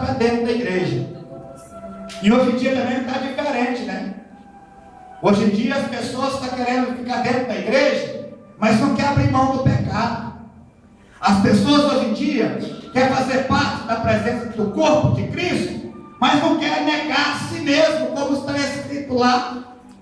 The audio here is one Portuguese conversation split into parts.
para dentro da igreja. E hoje em dia também está diferente, né? Hoje em dia as pessoas estão querendo ficar dentro da igreja, mas não querem abrir mão do pecado. As pessoas hoje em dia querem fazer parte da presença do corpo de Cristo, mas não querem negar a si mesmo, como está escrito lá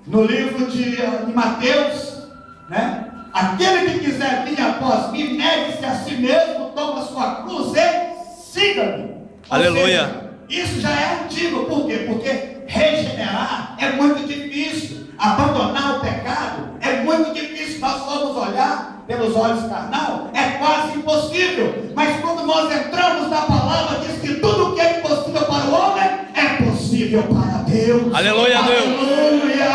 no livro de Mateus, né? Aquele que quiser vir após mim, negue-se a si mesmo, toma sua cruz e siga-me. Aleluia. Isso já é antigo, por quê? Porque regenerar é muito difícil, abandonar o pecado é muito difícil. Nós vamos olhar pelos olhos carnal, é quase impossível, mas quando nós entramos na palavra, diz que tudo que é impossível para o homem, é possível para Deus. Aleluia, Deus. Aleluia.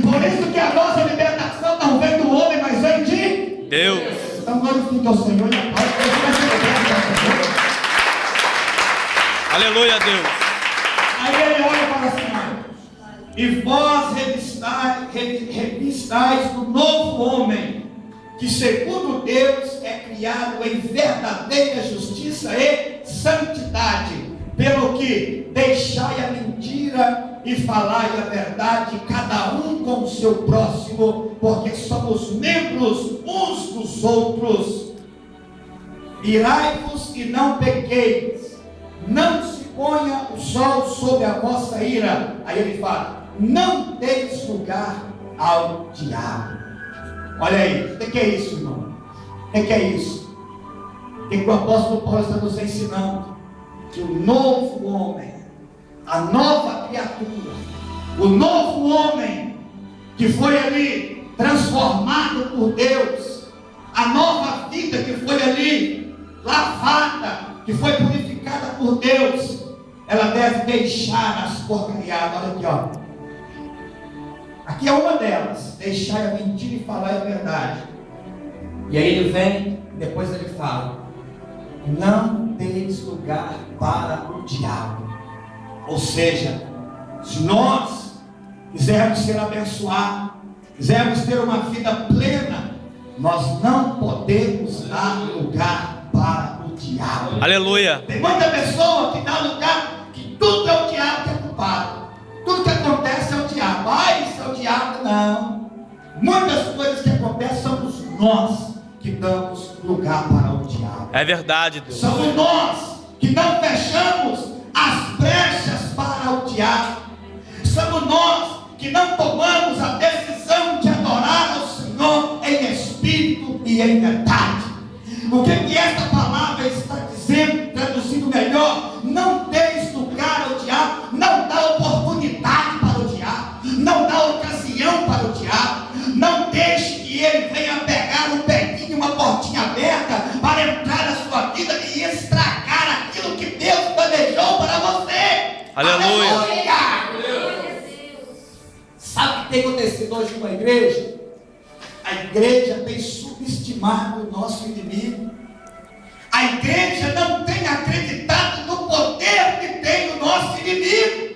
Por isso que a nossa libertação não vem do homem, mas vem de Deus. Então glorifique ao Senhor e a paz. Aleluia, Deus. Aí ele olha para cima. E vós revistais do novo homem, que segundo Deus é criado em verdadeira justiça e santidade. Pelo que deixai a mentira e falai a verdade, cada um com o seu próximo, porque somos membros uns dos outros. Irai-vos e não pequeis, não se ponha o sol sobre a vossa ira. Aí ele fala: não deis lugar ao diabo. Olha aí, o que é isso, irmão? O que é isso? O que o apóstolo Paulo está nos ensinando? Que o novo homem, a nova criatura, o novo homem que foi ali transformado por Deus, a nova vida que foi ali lavada, que foi purificada por Deus, ela deve deixar as porcariadas. Olha aqui, ó. Aqui é uma delas: deixar a mentira e falar a verdade. E aí ele vem, depois ele fala: não deis lugar para o diabo. Ou seja, se nós quisermos ser abençoados, quisermos ter uma vida plena, nós não podemos dar lugar para o diabo. Aleluia. Tem muita pessoa que dá lugar, que tudo é o diabo que é culpado, tudo que acontece é o diabo. Isso é o diabo. Não, muitas coisas que acontecem somos nós que damos lugar para o diabo. É verdade, Deus. Somos nós que não fechamos as brechas para o diabo. Somos nós que não tomamos a decisão de adorar ao Senhor em espírito e em verdade. O que esta palavra está dizendo, traduzindo melhor? Não deis lugar ao diabo, não dá oportunidade para o diabo, não dá ocasião para o diabo. Não deixe que ele venha pegar um pequinho, uma portinha aberta para entrar na sua vida e estragar aquilo que Deus planejou para você. Aleluia. Aleluia. Sabe o que tem acontecido hoje com a igreja? A igreja tem subestimado o nosso inimigo. A igreja não tem acreditado no poder que tem o nosso inimigo.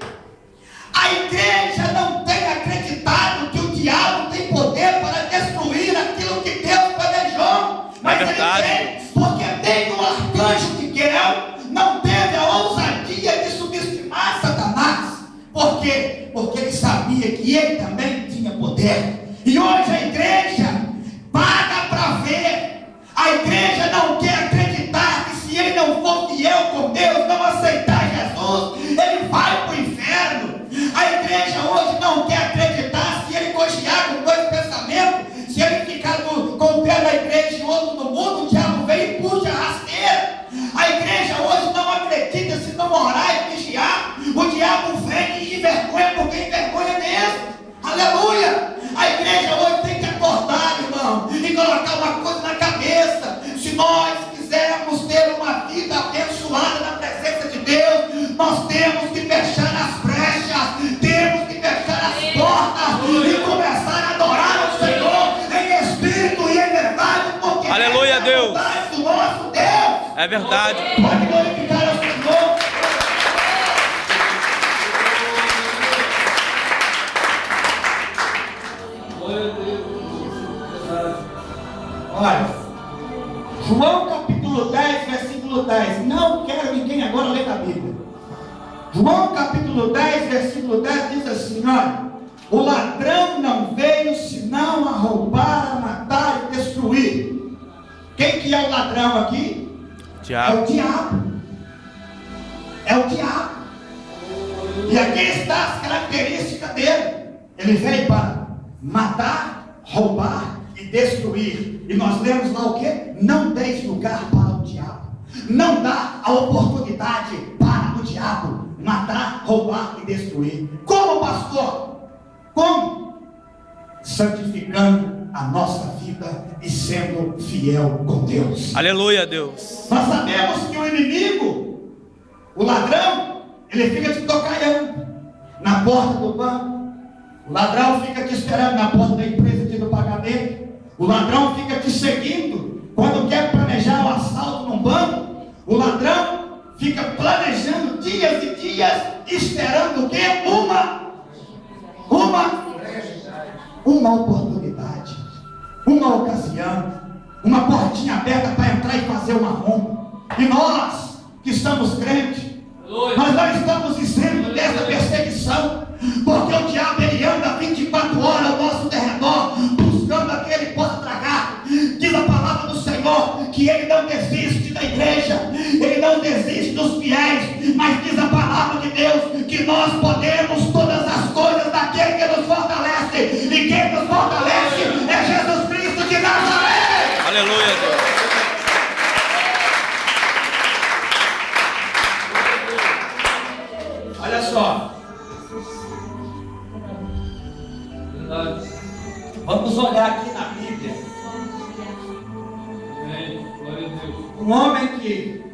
A igreja não tem acreditado que o diabo tem poder para destruir aquilo que Deus planejou. Mas ele tem, porque tem um arcanjo Miguel, não teve a ousadia de subestimar Satanás. Por quê? Porque ele sabia que ele também tinha poder. E hoje a igreja paga para ver. A igreja não quer acreditar que se ele não for fiel com Deus, não aceitar Jesus, ele vai para o inferno. A igreja hoje não quer acreditar se ele cochear com dois pensamentos, se ele ficar com o pé na igreja e outro no mundo, o diabo vem e puxa a rasteira. A igreja hoje não acredita se não orar e vigiar, o diabo vem e envergonha, porque envergonha mesmo. Aleluia! A igreja hoje tem que acordar, irmão, e colocar uma coisa na cabeça. Se nós quisermos ter uma vida abençoada na presença de Deus, nós temos que fechar as brechas, temos que fechar as portas e começar a adorar o Senhor em espírito e em verdade, porque aleluia, é a Deus. vontade do nosso Deus. É verdade. Pode glorificar ao Senhor. Olha, João capítulo 10, versículo 10. Não quero ninguém agora ler a Bíblia. João capítulo 10, versículo 10 diz assim, olha, o ladrão não veio senão a roubar, a matar e destruir. Quem que é o ladrão aqui? É Diabo. o diabo. É o diabo. E aqui está as características dele. Ele veio para matar, roubar e destruir. E nós lemos lá o quê? Não deis lugar para o diabo. Não dá a oportunidade para o diabo matar, roubar e destruir. Como, pastor? Como? Santificando a nossa vida e sendo fiel com Deus. Aleluia, Deus. Nós sabemos que o inimigo, o ladrão, ele fica te tocaiando na porta do banco. O ladrão fica te esperando na porta da empresa de pagamento. O ladrão fica te seguindo quando quer planejar o assalto num banco. O ladrão fica planejando dias e dias, esperando o quê? Uma oportunidade, uma ocasião, uma portinha aberta para entrar e fazer uma ronda. E nós que estamos crentes, nós não estamos isento dessa perseguição, porque o diabo ele anda 24 horas ao nosso derredor, buscando aquele que possa tragar. Diz a palavra do Senhor que ele não desiste da igreja, ele não desiste dos fiéis, mas diz a palavra de Deus que nós podemos todas as coisas daquele que nos fortalece, e quem nos fortalece é Jesus Cristo de Nazaré. Aleluia, Deus. Olha só, vamos olhar aqui na Bíblia. Um homem que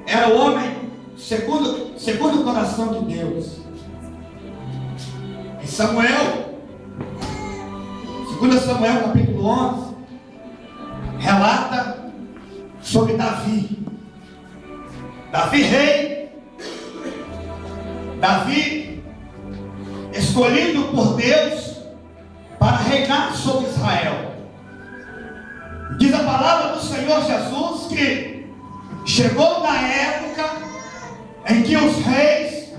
era o homem segundo o coração de Deus. Em Samuel, 2 Samuel capítulo 11, relata sobre Davi. Davi rei, Davi escolhido por Deus para reinar sobre Israel. Diz a palavra do Senhor Jesus que chegou na época em que os reis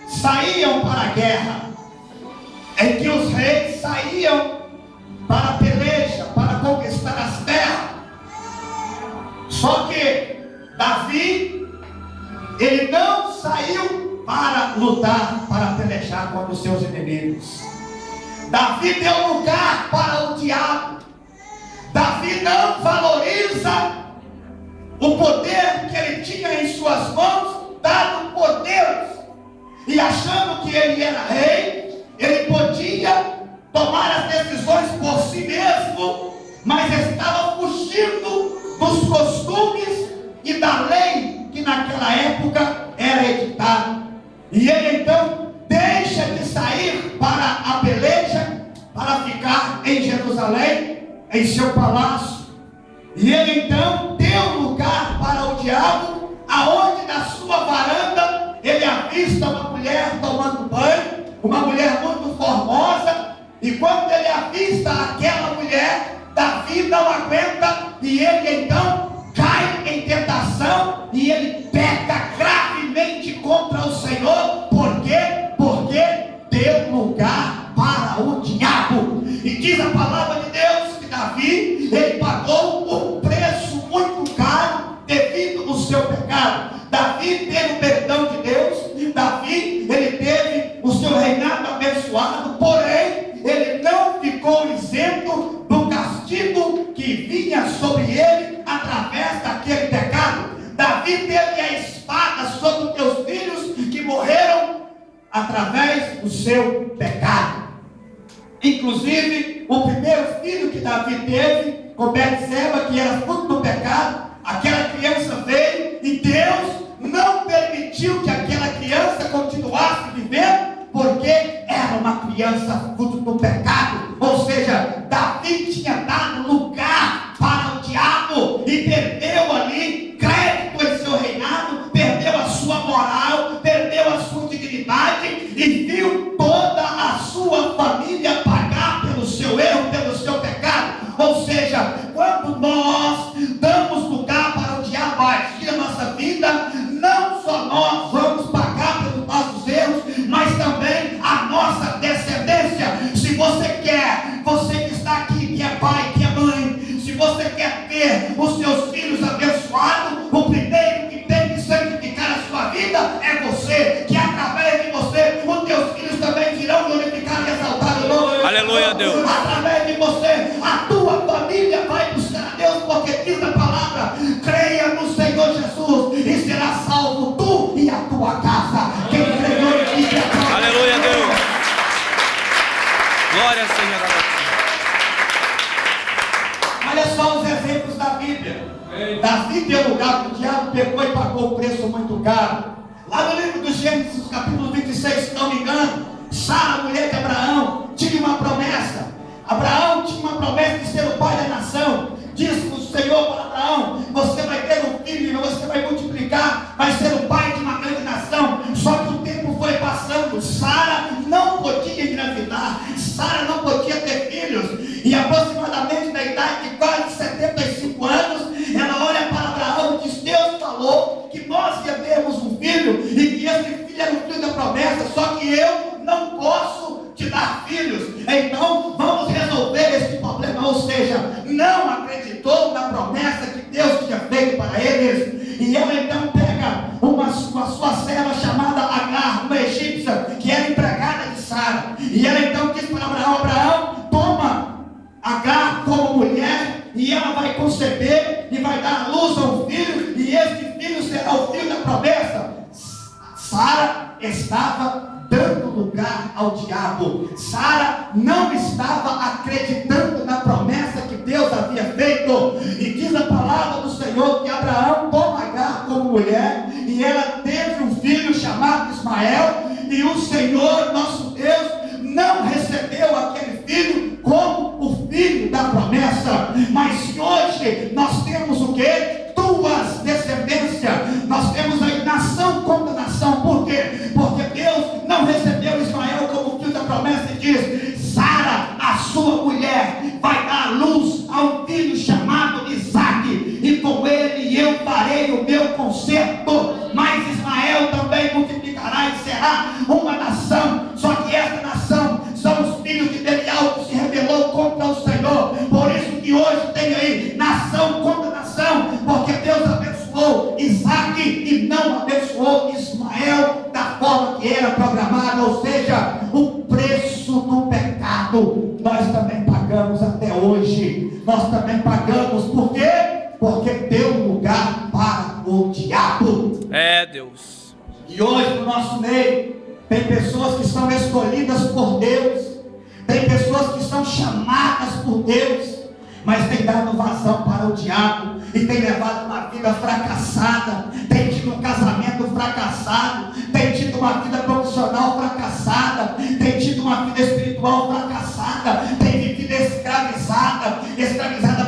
saíam para a guerra, em que os reis saíam para a peleja, para conquistar as terras. Só que Davi, ele não saiu para lutar, para pelejar contra os seus inimigos. Davi deu lugar para o diabo. Davi não valoriza o poder que ele tinha em suas mãos, dado por Deus, e achando que ele era rei, ele podia tomar as decisões por si mesmo, mas estava fugindo dos costumes e da lei que naquela época era editada. E ele então deixa de sair para a peleja, para ficar em Jerusalém, em seu palácio. E ele então deu lugar para o diabo, aonde na sua varanda ele avista uma mulher tomando banho, uma mulher muito formosa. E quando ele avista aquela mulher, Davi não aguenta, e ele então cai em tentação, e ele peca gravemente contra o Senhor. Por quê? Porque deu lugar para o diabo. E diz a palavra de Deus que Davi, ele pagou um preço muito caro devido ao seu pecado. Davi teve o perdão de Deus, Davi, ele teve o seu reinado abençoado, porém, ele não ficou isento do castigo que vinha sobre ele através daquele pecado. Davi teve a espada sobre os teus filhos que morreram através do seu pecado. Inclusive, o primeiro filho que Davi teve, com Betseba, que era fruto do pecado, aquela criança veio e Deus não permitiu que aquela criança continuasse vivendo, porque era uma criança fruto do pecado. Ou seja, Davi tinha dado lugar para o diabo e perdeu ali crédito em seu reinado, perdeu a sua moral, perdeu a sua dignidade e viu toda a sua família pagar pelo seu erro, pelo seu pecado. Ou seja, quando nós damos lugar para o diabo agir na nossa vida, não só nós vamos pagar pelos nossos vida é você, que através de você, os teus filhos também virão glorificar e exaltar o nome. Aleluia, Deus. Através de você, a tua família vai buscar a Deus, porque diz a palavra: creia no Senhor Jesus e será salvo tu e a tua casa. Quem crê, glorifique a Deus. Aleluia, Deus. Glória, Senhor. Olha só os exemplos da Bíblia. Davi deu lugar que o diabo pegou e pagou um preço muito caro. Lá no livro do Gênesis, capítulo 26, se não me engano, Sara, mulher de Abraão, tinha uma promessa. Abraão tinha uma promessa de ser o pai da nação. Disse o Senhor para Abraão: você vai ter um filho, você vai multiplicar, vai ser o pai de uma grande nação. Só que o tempo foi passando, Sara não podia engravidar, Sara não podia ter filhos. E aproximadamente na idade de quase 75 anos, ela olha para Abraão e diz: Deus falou que nós ia termos um filho, e que esse filho era o filho da promessa, só que eu não posso te dar filhos. Então vamos resolver esse problema. Ou seja, não acreditou na promessa que Deus tinha feito para eles. E ela então pega uma sua serva chamada Agar, uma egípcia, que era empregada de Sara. E ela então diz para Abraão: Abraão, toma Agar como mulher, e ela vai conceber e vai dar à luz a um filho, e este filho será o filho da promessa. Sara estava dando lugar ao diabo. Sara não estava acreditando na promessa que Deus havia feito. E diz a palavra do Senhor que Abraão toma Agar como mulher, e ela teve um filho chamado Ismael. E o Senhor, nosso Deus, não recebeu aquele filho como o filho da promessa. Mas hoje nós temos o quê? Duas descendências. Nós temos aí nação contra nação. Por quê? Porque Deus não recebeu Ismael como filho da promessa e diz: Sara, a sua mulher, vai dar luz a um filho chamado Isaque, e com ele eu farei o meu concerto. Mas Ismael também multiplicará e será uma nação. Só que essa nação são os filhos de Belial, que se rebelou contra o Senhor. Por isso que hoje tem aí nação contra nação, porque Deus abençoou Isaque e não abençoou Ismael da forma que era programada. Ou seja, o preço do pecado nós também pagamos até hoje. Nós também pagamos. Por quê? Porque deu lugar para o diabo. É, Deus. E hoje no nosso meio tem pessoas que são escolhidas por Deus, tem pessoas que são chamadas por Deus, mas tem dado vazão para o diabo e tem levado uma vida fracassada, tem tido um casamento fracassado, tem tido uma vida profissional fracassada, tem tido uma vida espiritual fracassada, tem vivido escravizada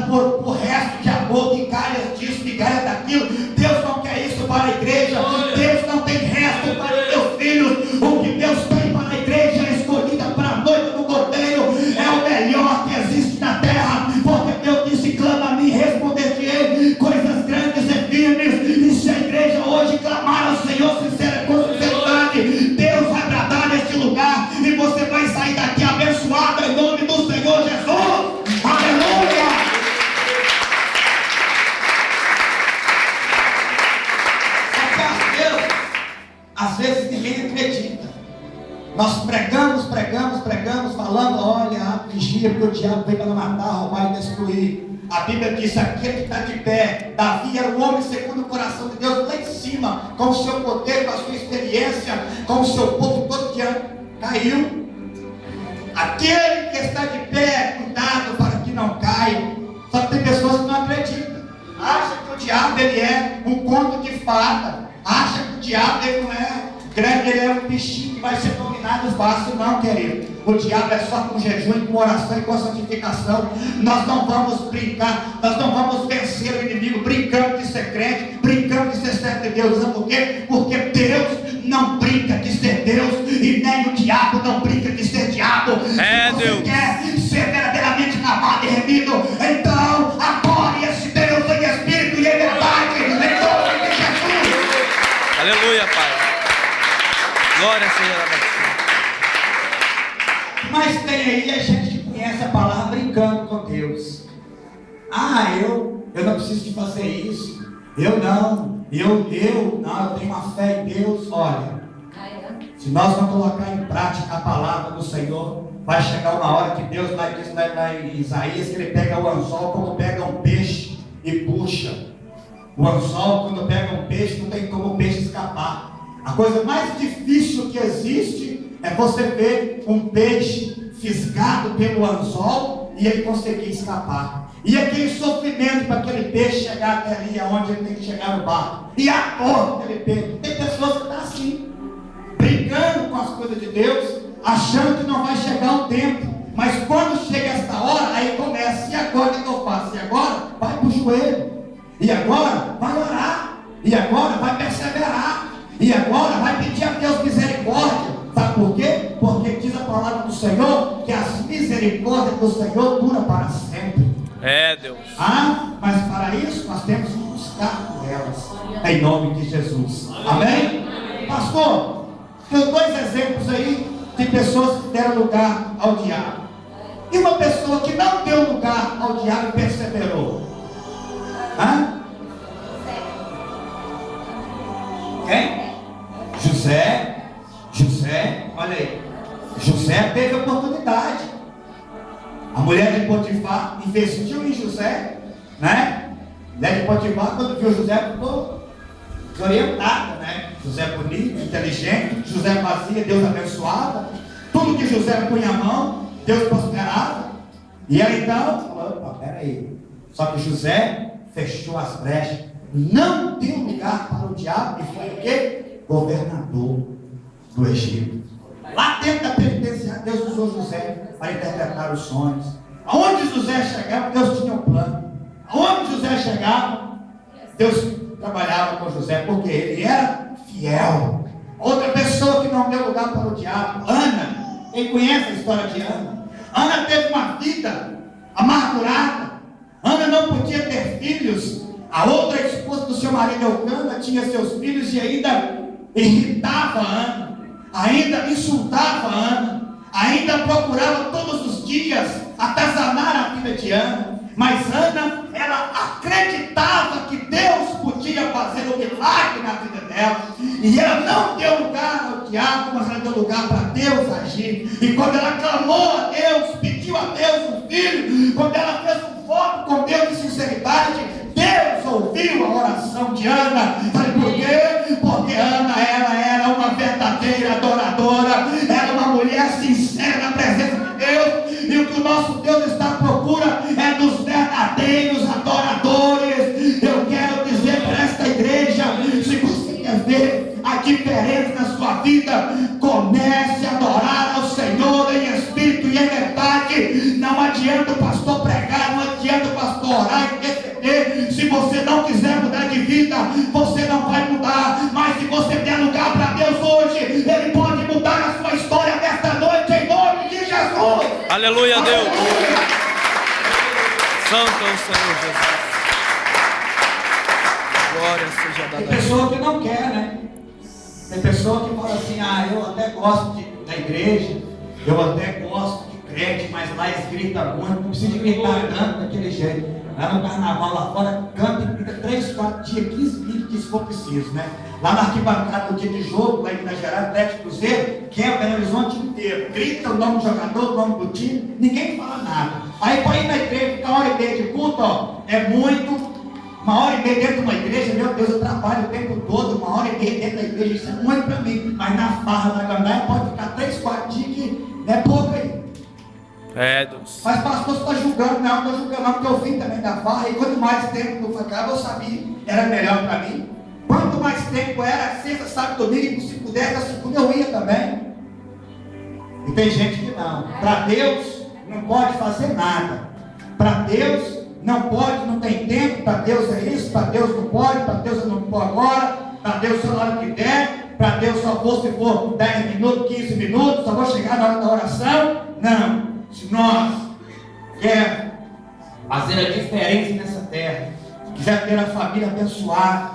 por resto de amor, migalhas disso, migalhas daquilo. Deus não quer isso para a igreja. Deus não tem resto para os teus filhos. O que Deus tem para a igreja escolhida, para a noiva do Cordeiro, é o melhor que existe na terra. Porque Deus disse: clama a mim, responder-te-ei coisas grandes e firmes. E se a igreja hoje clamar ao Senhor com sinceridade, Deus vai bradar neste lugar, e você vai sair daqui abençoado em nome do Senhor Jesus. Aleluia! Às vezes ninguém acredita. Nós pregamos, falando: olha, vigia, porque o diabo veio para matar, roubar e destruir. A Bíblia diz: aquele que está de pé. Davi era um homem segundo o coração de Deus, lá em cima, com o seu poder, com a sua experiência, com o seu povo todo diante. Caiu. Aquele que está de pé, cuidado para que não caia. Só que tem pessoas que não acreditam. Acha que o diabo ele é um conto de fada. Acha que o diabo ele não é grande, ele é um bichinho que vai ser dominado fácil. Não, querido. O diabo é só com jejum, com oração e com santificação. Nós não vamos brincar, nós não vamos vencer o inimigo brincando de ser crente, brincando de ser servo de Deus. Sabe por quê? Porque Deus não brinca de ser Deus, e nem o diabo não brinca de ser diabo. É, se você Deus quer ser verdadeiramente lavado e remido, então adore esse Deus em espírito e em verdade, em nome de Jesus. Aleluia, Pai. Glória, Senhor. Mas tem aí a gente que conhece a palavra brincando com Deus. Eu não preciso de fazer isso. Eu não. eu tenho uma fé em Deus. Olha, se nós não colocar em prática a palavra do Senhor, vai chegar uma hora que Deus vai dizer lá em Isaías que ele pega o anzol como pega um peixe e puxa. O anzol, quando pega um peixe, não tem como o peixe escapar. A coisa mais difícil que existe é você ver um peixe fisgado pelo anzol e ele conseguir escapar. E aquele sofrimento para aquele peixe chegar até ali, aonde ele tem que chegar no barco. E a dor daquele peixe. Tem pessoas que estão assim, brincando com as coisas de Deus, achando que não vai chegar o tempo. Mas quando chega esta hora, aí começa. E agora o que eu faço? E agora vai para o joelho. E agora vai orar. E agora vai perseverar. E agora vai pedir a Deus misericórdia. Sabe por quê? Porque diz a palavra do Senhor que as misericórdias do Senhor duram para sempre. É, Deus. Mas para isso nós temos que buscar por elas. Em nome de Jesus. Amém? Pastor, tem 2 exemplos aí de pessoas que deram lugar ao diabo. E uma pessoa que não deu lugar ao diabo e perseverou. Quem? José, olha aí. José teve oportunidade. A mulher de Potifar investiu em José, né? A mulher de Potifar, quando viu José, ficou desorientada, né? José bonito, inteligente, José fazia, Deus abençoava. Tudo que José punha a mão, Deus prosperava. E ela então falou: opa, peraí. Só que José fechou as brechas, não deu lugar para o diabo e foi o quê? Governador do Egito. Lá dentro da penitenciária, Deus usou José para interpretar os sonhos. Aonde José chegava, Deus tinha um plano. Aonde José chegava, Deus trabalhava com José, porque ele era fiel. Outra pessoa que não deu lugar para o diabo, Ana. Quem conhece a história de Ana? Ana teve uma vida amargurada. Ana não podia ter filhos. A outra esposa do seu marido Elcana tinha seus filhos e ainda irritava Ana, ainda insultava Ana, ainda procurava todos os dias atazanar a vida de Ana. Mas Ana, ela acreditava que Deus podia fazer um milagre na vida dela. E ela não deu lugar ao diabo, mas ela deu lugar para Deus agir. E quando ela clamou a Deus, pediu a Deus um filho, quando ela fez um voto com Deus de sinceridade, Deus ouviu a oração de Ana. Sabe por quê? Porque Ana, ela era uma verdadeira adoradora. Era uma mulher sincera na presença de Deus. E o que o nosso Deus está à procura é dos verdadeiros adoradores. Eu quero dizer para esta igreja, se você quer ver a diferença na sua vida, comece a adorar ao Senhor em espírito e em verdade. Não adianta o pastor pregar, não adianta o pastor orar e interceder. Se você não quiser mudar de vida, você não vai mudar. Mas se você der lugar para Deus hoje, Ele pode mudar a sua história nesta noite, em nome de Jesus. Aleluia, Deus. Santo é o Senhor Jesus. Glória seja dada. Tem pessoa que não quer, né? Tem pessoa que fala assim: eu até gosto da igreja, eu até gosto de crente, mas lá eles gritam muito, não precisa de gritar tanto daquele jeito. Lá no carnaval, lá fora, canta e grita 3, 4 dias, 15 minutos, se for preciso, né? Lá na arquibancada no dia de jogo, lá em Minas Gerais, Atlético Cruzeiro, quebra Belo Horizonte inteiro, grita o nome do jogador, o nome do time, ninguém fala nada. Aí para ir na igreja, ficar 1h30 de culto, é muito. 1h30 dentro de uma igreja, meu Deus, eu trabalho o tempo todo, 1h30 dentro da igreja, isso é muito para mim. Mas na farra da gandaia pode ficar 3, 4 dias que é pouco aí. É, Deus. Mas pastor, você está julgando? Não, estou julgando não, porque eu vim também da farra, e quanto mais tempo eu ficava, eu sabia, era melhor para mim. Quanto mais tempo era, sexta, sábado, domingo, se pudesse, a segunda eu ia também. E tem gente que não. Para Deus, não pode fazer nada. Para Deus, não pode, não tem tempo. Para Deus é isso, para Deus não pode, para Deus eu não vou agora, para Deus só na hora que der, para Deus só vou se for 10 minutos, 15 minutos, só vou chegar na hora da oração. Não. Se nós queremos fazer a diferença nessa terra, quiser ter a família abençoada,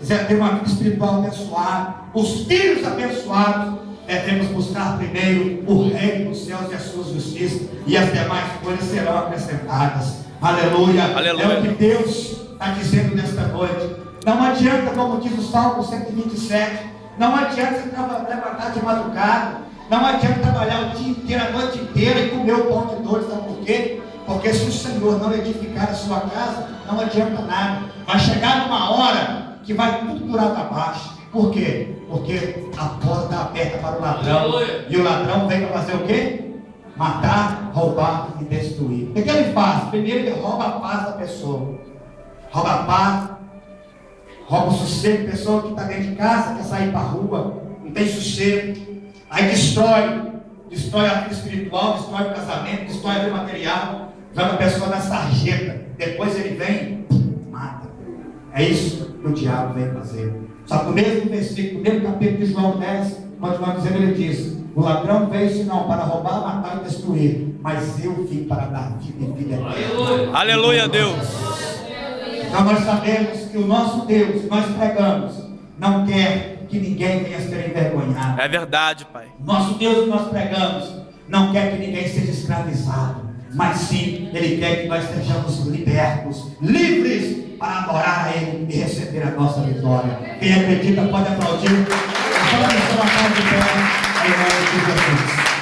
quiser ter uma vida espiritual abençoada, os filhos abençoados, devemos buscar primeiro o reino dos céus e a sua justiça, e as demais coisas serão acrescentadas. Aleluia. Aleluia. É o que Deus está dizendo nesta noite. Não adianta, como diz o Salmo 127, não adianta você levantar de madrugada, não adianta trabalhar o dia inteiro, a noite inteira e comer o pão de dores, sabe por quê? Porque se o Senhor não edificar a sua casa, não adianta nada. Vai chegar numa hora que vai tudo por água abaixo. Por quê? Porque a porta está aberta para o ladrão. E o ladrão vem para fazer o quê? Matar, roubar e destruir. O que ele faz? Primeiro ele rouba a paz da pessoa. Rouba a paz, rouba o sossego. Pessoa que está dentro de casa, quer sair para a rua, não tem sossego. Aí destrói a vida espiritual, destrói o casamento, destrói a vida material. Joga a pessoa na sarjeta. Depois ele vem, mata. É isso que o diabo vem fazer. Só que no mesmo versículo, no mesmo capítulo de João 10, continua dizendo, ele diz: o ladrão veio senão para roubar, matar e destruir, mas eu vim para dar vida e vida eterna. Aleluia, Deus. Então nós sabemos que o nosso Deus, nós pregamos, não quer que ninguém venha ser envergonhado. É verdade, Pai. Nosso Deus que nós pregamos não quer que ninguém seja escravizado, mas sim, Ele quer que nós sejamos libertos, livres para adorar a Ele e receber a nossa vitória. Quem acredita pode aplaudir. Pode deixar a paz de pé em nome de Jesus.